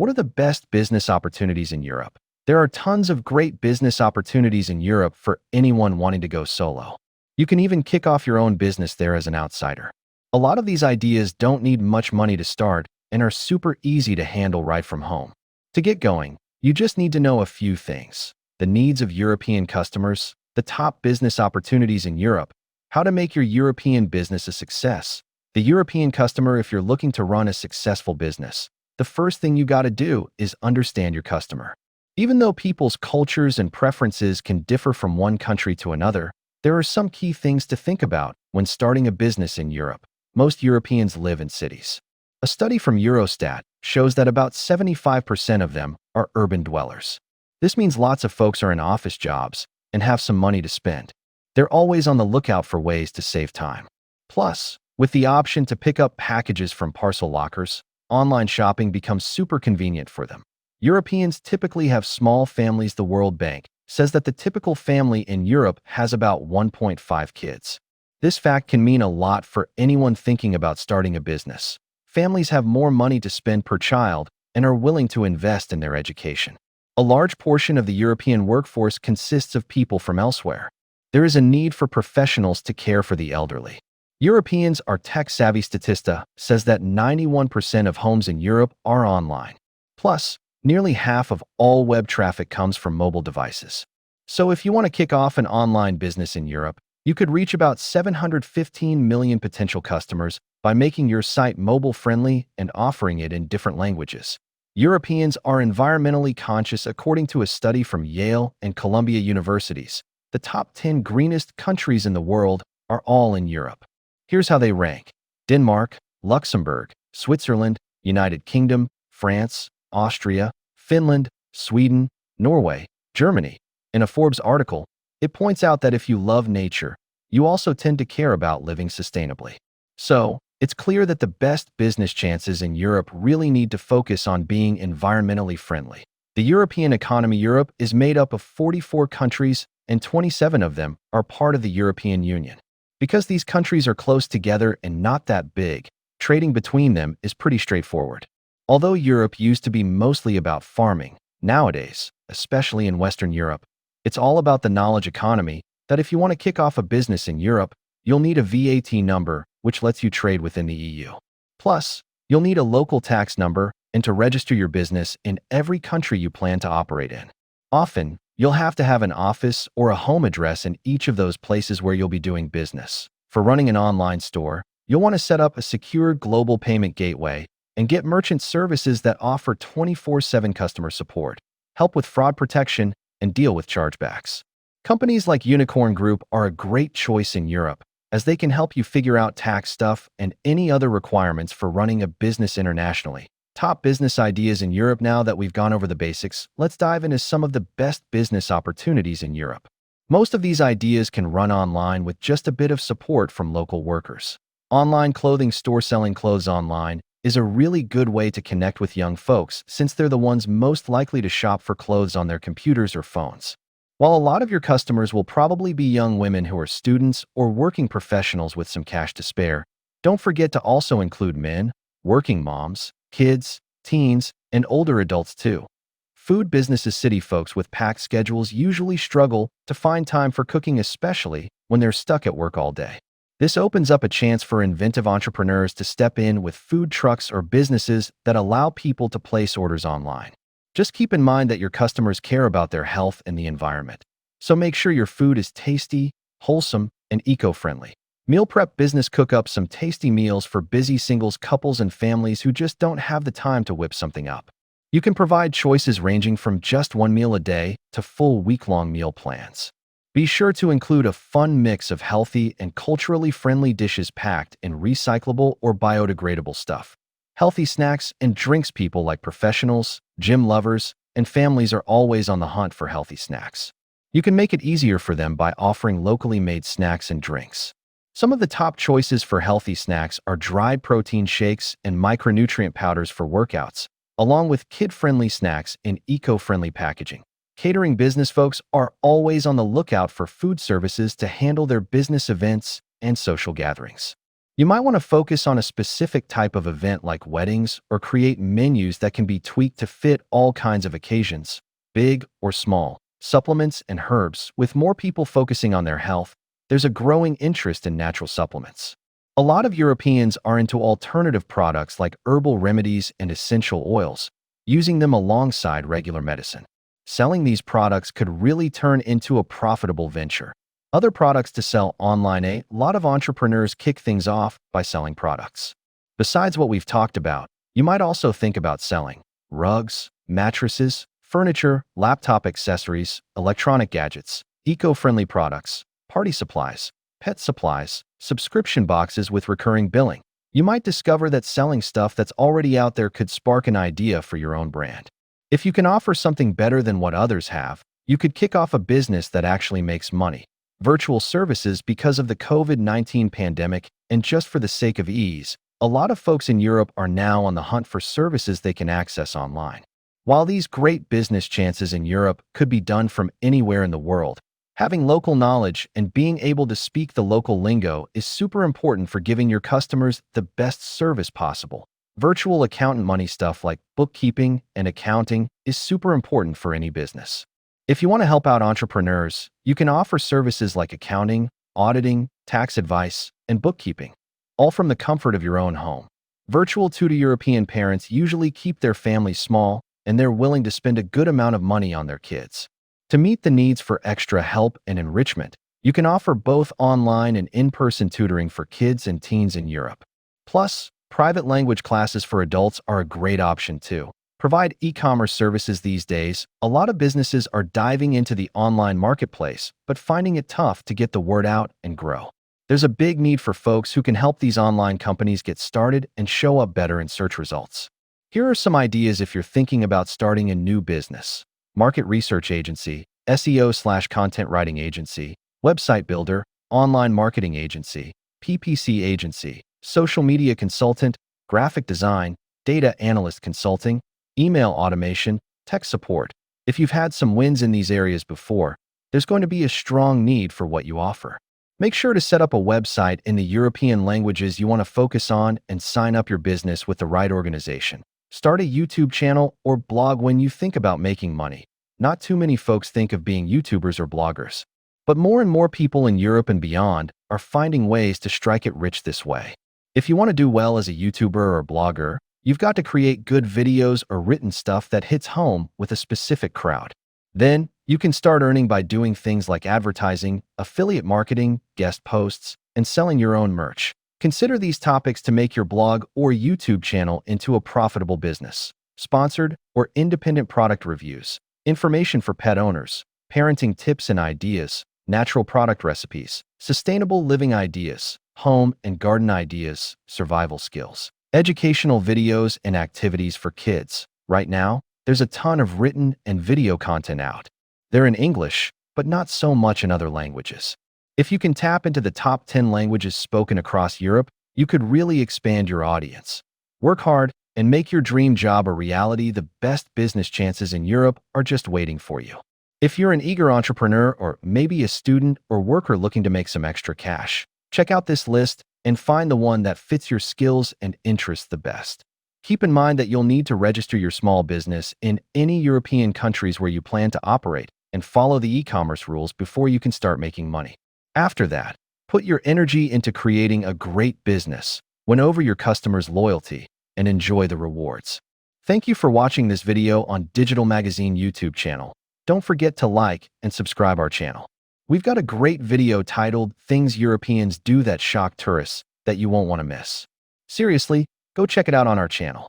What are the best business opportunities in Europe? There are tons of great business opportunities in Europe for anyone wanting to go solo. You can even kick off your own business there as an outsider. A lot of these ideas don't need much money to start and are super easy to handle right from home. To get going, you just need to know a few things: the needs of European customers, the top business opportunities in Europe, how to make your European business a success. The European customer. If you're looking to run a successful business, the first thing you got to do is understand your customer. Even though people's cultures and preferences can differ from one country to another, there are some key things to think about when starting a business in Europe. Most Europeans live in cities. A study from Eurostat shows that about 75% of them are urban dwellers. This means lots of folks are in office jobs and have some money to spend. They're always on the lookout for ways to save time. Plus, with the option to pick up packages from parcel lockers, online shopping becomes super convenient for them. Europeans typically have small families. The World Bank says that the typical family in Europe has about 1.5 kids. This fact can mean a lot for anyone thinking about starting a business. Families have more money to spend per child and are willing to invest in their education. A large portion of the European workforce consists of people from elsewhere. There is a need for professionals to care for the elderly. Europeans are tech-savvy. Statista says that 91% of homes in Europe are online. Plus, nearly half of all web traffic comes from mobile devices. So if you want to kick off an online business in Europe, you could reach about 715 million potential customers by making your site mobile-friendly and offering it in different languages. Europeans are environmentally conscious. According to a study from Yale and Columbia Universities, the top 10 greenest countries in the world are all in Europe. Here's how they rank: Denmark, Luxembourg, Switzerland, United Kingdom, France, Austria, Finland, Sweden, Norway, Germany. In a Forbes article, it points out that if you love nature, you also tend to care about living sustainably. So, it's clear that the best business chances in Europe really need to focus on being environmentally friendly. The European economy. Europe is made up of 44 countries, and 27 of them are part of the European Union. Because these countries are close together and not that big, trading between them is pretty straightforward. Although Europe used to be mostly about farming, nowadays, especially in Western Europe, it's all about the knowledge economy. That if you want to kick off a business in Europe, you'll need a VAT number, which lets you trade within the EU. Plus, you'll need a local tax number and to register your business in every country you plan to operate in. Often, you'll have to have an office or a home address in each of those places where you'll be doing business. For running an online store, you'll want to set up a secure global payment gateway and get merchant services that offer 24/7 customer support, help with fraud protection, and deal with chargebacks. Companies like Unicorn Group are a great choice in Europe, as they can help you figure out tax stuff and any other requirements for running a business internationally. Top business ideas in Europe. Now that we've gone over the basics, let's dive into some of the best business opportunities in Europe. Most of these ideas can run online with just a bit of support from local workers. Online clothing store. Selling clothes online is a really good way to connect with young folks, since they're the ones most likely to shop for clothes on their computers or phones. While a lot of your customers will probably be young women who are students or working professionals with some cash to spare, don't forget to also include men, working moms, kids, teens, and older adults too. Food businesses. City folks with packed schedules usually struggle to find time for cooking, especially when they're stuck at work all day. This opens up a chance for inventive entrepreneurs to step in with food trucks or businesses that allow people to place orders online. Just keep in mind that your customers care about their health and the environment. So make sure your food is tasty, wholesome, and eco-friendly. Meal prep business. Cook up some tasty meals for busy singles, couples, and families who just don't have the time to whip something up. You can provide choices ranging from just one meal a day to full week-long meal plans. Be sure to include a fun mix of healthy and culturally friendly dishes packed in recyclable or biodegradable stuff. Healthy snacks and drinks. People like professionals, gym lovers, and families are always on the hunt for healthy snacks. You can make it easier for them by offering locally made snacks and drinks. Some of the top choices for healthy snacks are dried protein shakes and micronutrient powders for workouts, along with kid-friendly snacks in eco-friendly packaging. Catering business folks are always on the lookout for food services to handle their business events and social gatherings. You might want to focus on a specific type of event like weddings or create menus that can be tweaked to fit all kinds of occasions, big or small. Supplements and herbs, with more people focusing on their health, there's a growing interest in natural supplements. A lot of Europeans are into alternative products like herbal remedies and essential oils, using them alongside regular medicine. Selling these products could really turn into a profitable venture. Other products to sell online. A lot of entrepreneurs kick things off by selling products. Besides what we've talked about, you might also think about selling rugs, mattresses, furniture, laptop accessories, electronic gadgets, eco-friendly products, party supplies, pet supplies, subscription boxes with recurring billing. You might discover that selling stuff that's already out there could spark an idea for your own brand. If you can offer something better than what others have, you could kick off a business that actually makes money. Virtual services. Because of the COVID-19 pandemic and just for the sake of ease, a lot of folks in Europe are now on the hunt for services they can access online. While these great business chances in Europe could be done from anywhere in the world, having local knowledge and being able to speak the local lingo is super important for giving your customers the best service possible. Virtual accountant money stuff like bookkeeping and accounting is super important for any business. If you want to help out entrepreneurs, you can offer services like accounting, auditing, tax advice, and bookkeeping, all from the comfort of your own home. Virtual tutor. European parents usually keep their families small, and they're willing to spend a good amount of money on their kids. To meet the needs for extra help and enrichment, you can offer both online and in-person tutoring for kids and teens in Europe. Plus, private language classes for adults are a great option too. Provide e-commerce services. These days, a lot of businesses are diving into the online marketplace, but finding it tough to get the word out and grow. There's a big need for folks who can help these online companies get started and show up better in search results. Here are some ideas if you're thinking about starting a new business. Market research agency, SEO/content writing agency, website builder, online marketing agency, PPC agency, social media consultant, graphic design, data analyst consulting, email automation, tech support. If you've had some wins in these areas before, there's going to be a strong need for what you offer. Make sure to set up a website in the European languages you want to focus on and sign up your business with the right organization. Start a YouTube channel or blog when you think about making money. Not too many folks think of being YouTubers or bloggers, but more and more people in Europe and beyond are finding ways to strike it rich this way. If you want to do well as a YouTuber or blogger, you've got to create good videos or written stuff that hits home with a specific crowd. Then, you can start earning by doing things like advertising, affiliate marketing, guest posts, and selling your own merch. Consider these topics to make your blog or YouTube channel into a profitable business. Sponsored or independent product reviews, information for pet owners, parenting tips and ideas, natural product recipes, sustainable living ideas, home and garden ideas, survival skills. Educational videos and activities for kids. Right now, there's a ton of written and video content out. They're in English, but not so much in other languages. If you can tap into the top 10 languages spoken across Europe, you could really expand your audience. Work hard and make your dream job a reality. The best business chances in Europe are just waiting for you. If you're an eager entrepreneur or maybe a student or worker looking to make some extra cash, check out this list and find the one that fits your skills and interests the best. Keep in mind that you'll need to register your small business in any European countries where you plan to operate and follow the e-commerce rules before you can start making money. After that, put your energy into creating a great business, win over your customers' loyalty, and enjoy the rewards. Thank you for watching this video on Digital Magazine YouTube channel. Don't forget to like and subscribe our channel. We've got a great video titled Things Europeans Do That Shock Tourists that you won't want to miss. Seriously, go check it out on our channel.